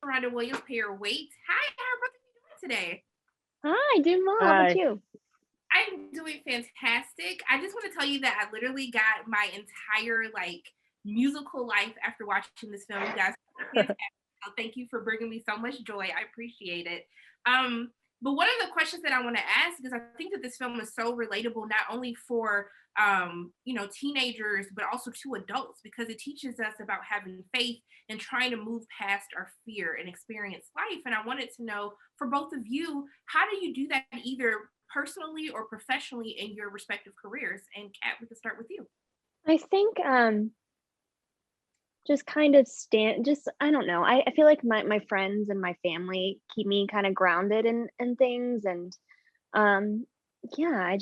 Rhonda Williams, pay your weight. Hi, how are both of you doing today? Hi, doing well. How about Hi. you? I'm doing fantastic. I just want to tell you that I literally got my entire musical life after watching this film. You guys are fantastic. So thank you for bringing me so much joy. I appreciate it. Um, but one of the questions that I want to ask, because I think that this film is so relatable, not only for teenagers, but also to adults, because it teaches us about having faith and trying to move past our fear and experience life. And I wanted to know for both of you, how do you do that either personally or professionally in your respective careers? And Kat, we can start with you. I think just kind of stand just I don't know. I feel like my friends and my family keep me kind of grounded in things and um yeah,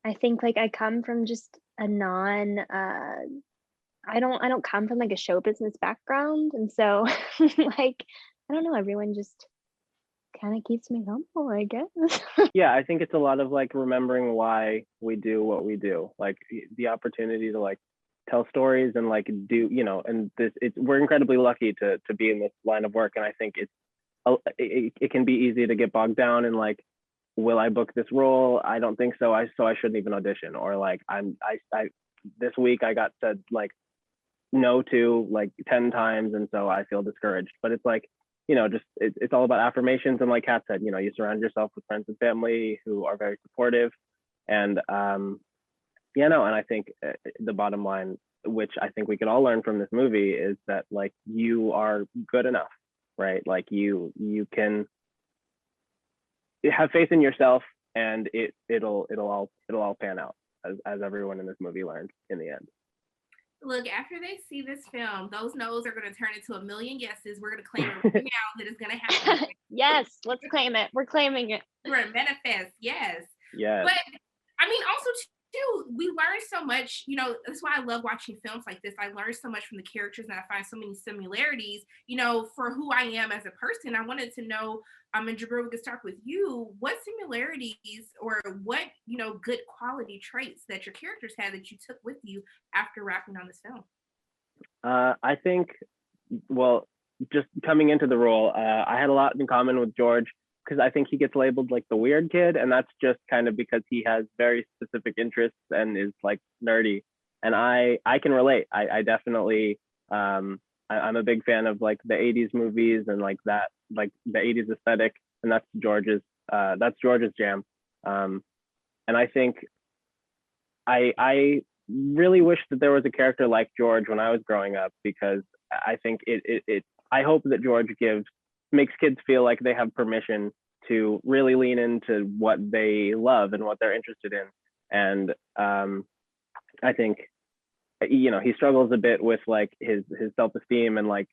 I think like I come from just a non I don't come from like a show business background and so like I don't know, everyone just kind of keeps me humble, I guess. Yeah, I think it's a lot of like remembering why we do what we do, like the opportunity to like tell stories and like do, and we're incredibly lucky to be in this line of work. And I think it can be easy to get bogged down in like, will I book this role? I don't think so. I shouldn't even audition. Or like I this week I got said like no to like 10 times, and so I feel discouraged. But it's like, just it's all about affirmations. And like Kat said, you surround yourself with friends and family who are very supportive. And and I think the bottom line, which I think we could all learn from this movie, is that like you are good enough, right? Like you can have faith in yourself, and it'll all pan out, as everyone in this movie learned in the end. Look, after they see this film, those no's are going to turn into a million yeses. We're going to claim it right now that it's going to happen. Yes, let's claim it. We're claiming it. We're going to manifest, yes. Yes. But I mean, also too, we learn so much. That's why I love watching films like this. I learn so much from the characters, and I find so many similarities. For who I am as a person. I wanted to know, and Jahbril, we could start with you. What similarities or what good quality traits that your characters had that you took with you after wrapping on this film? I think, well, just coming into the role, I had a lot in common with George, because I think he gets labeled like the weird kid, and that's just kind of because he has very specific interests and is like nerdy. And I can relate. I definitely I'm a big fan of like the 80s movies and like that, like the 80s aesthetic, and that's George's jam. And I think I really wish that there was a character like George when I was growing up, because I think I hope that George makes kids feel like they have permission to really lean into what they love and what they're interested in. And I think he struggles a bit with like his self-esteem and like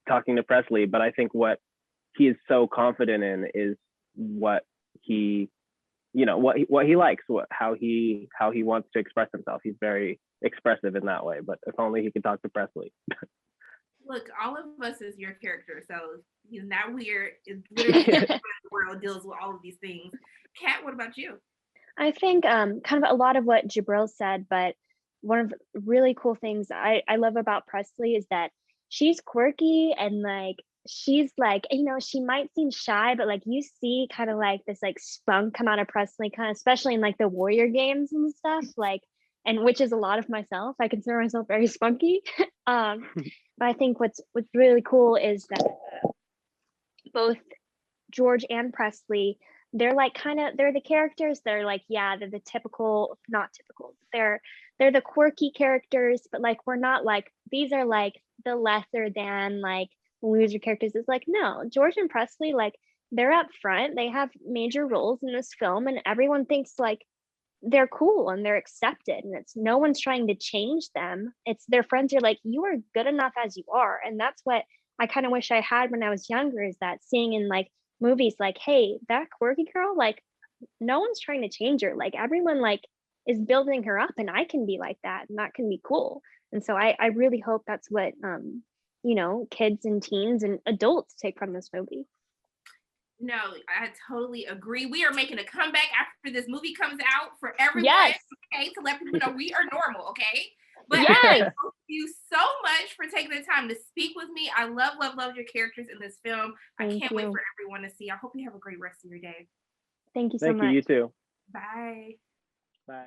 talking to Presley, but I think what he is so confident in is what he what he likes, how he wants to express himself. He's very expressive in that way, but if only he could talk to Presley. Look, all of us is your character, so he's not weird. It's literally everyone in the world deals with all of these things. Kat, what about you? I think kind of a lot of what Jahbril said, but one of the really cool things I love about Presley is that she's quirky and like she's like, she might seem shy, but like you see kind of like this like spunk come out of Presley, kind of especially in like the warrior games and stuff, like, and which is a lot of myself. I consider myself very spunky. But I think what's really cool is that both George and Presley, they're like they're the characters. They're like, yeah, they're the typical, not typical. They're the quirky characters, but like we're not like, these are like the lesser than like loser characters. It's like, no, George and Presley, like they're up front. They have major roles in this film, and everyone thinks like they're cool and they're accepted, and it's no one's trying to change them. It's their friends are like, you are good enough as you are. And that's what I kind of wish I had when I was younger, is that seeing in like movies like, hey, that quirky girl, like no one's trying to change her, like everyone like is building her up, and I can be like that, and that can be cool. And so I really hope that's what kids and teens and adults take from this movie. No, I totally agree. We are making a comeback after this movie comes out for everyone. Yes. Okay, to let people know we are normal. Okay, but yes. you so much for taking the time to speak with me. I love, love, love your characters in this film. I Thank can't wait you. for everyone to see. I hope you have a great rest of your day. Thank you so Thank you. much. You too. Bye.